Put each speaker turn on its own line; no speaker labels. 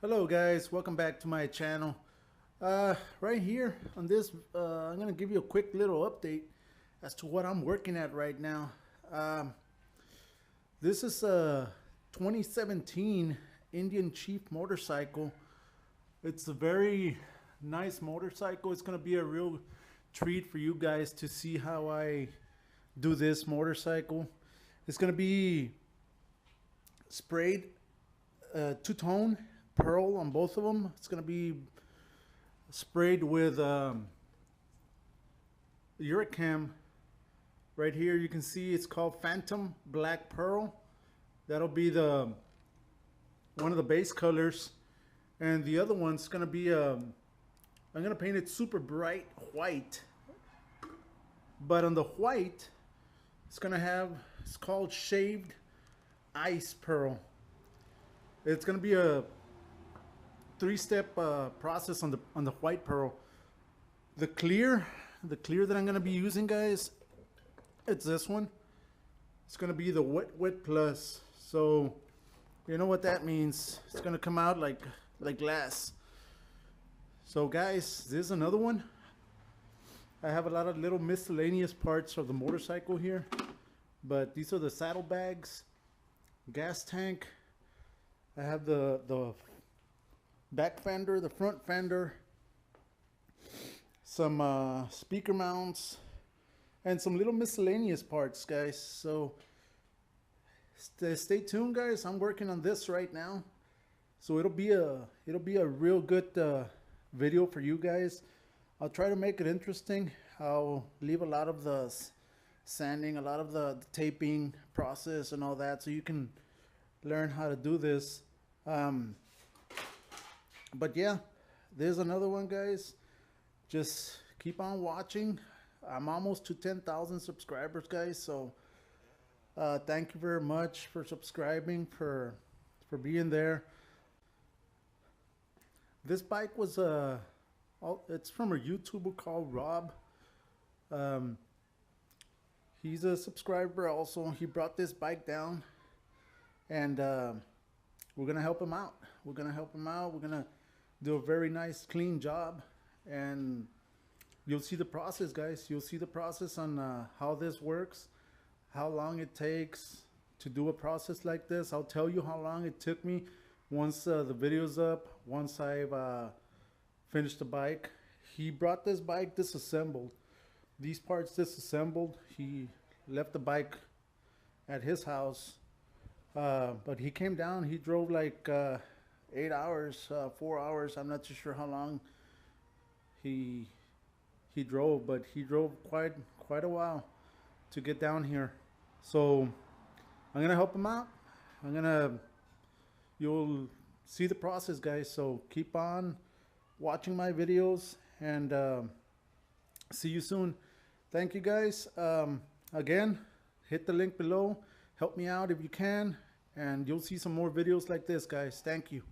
Hello guys, welcome back to my channel. Right here on this, I'm gonna give you a quick little update as to what I'm working at right now. This is a 2017 Indian Chief motorcycle. It's a very nice motorcycle. It's gonna be a real treat for you guys to see how I do this motorcycle. It's gonna be sprayed two-tone pearl on both of them. It's gonna be sprayed with Uricam. Right here you can see it's called Phantom Black Pearl. That'll be the one of the base colors, and the other one's gonna be I'm gonna paint it super bright white, but on the white it's gonna have, it's called Shaved Ice Pearl. It's gonna be a three-step process on the white pearl. The clear that I'm gonna be using, guys, it's this one. It's gonna be the wet plus. So you know what that means. It's gonna come out like glass. So guys, this is another one. I have a lot of little miscellaneous parts of the motorcycle here, but these are the saddlebags, gas tank. I have the back fender, the front fender, some speaker mounts, and some little miscellaneous parts, guys. So stay tuned, guys. I'm working on this right now, so it'll be a real good video for you guys. I'll try to make it interesting. I'll leave a lot of the sanding, a lot of the taping process and all that, so you can learn how to do this. But yeah, there's another one, guys. Just keep on watching. I'm almost to 10,000 subscribers, guys, so thank you very much for subscribing, for being there. This bike was it's from a YouTuber called Rob. He's a subscriber also. He brought this bike down, and we're gonna help him out. We're gonna do a very nice clean job, and you'll see the process, guys. You'll see the process on how this works, how long it takes to do a process like this. I'll tell you how long it took me once the video's up, once I've finished the bike. He brought this bike disassembled, these parts disassembled. He left the bike at his house, but he came down. He drove like 8 hours, 4 hours. I'm not too sure how long he drove, but he drove quite a while to get down here. So I'm gonna help him out. You'll see the process, guys. So keep on watching my videos, and see you soon. Thank you, guys. Again, hit the link below. Help me out if you can, and you'll see some more videos like this, guys. Thank you.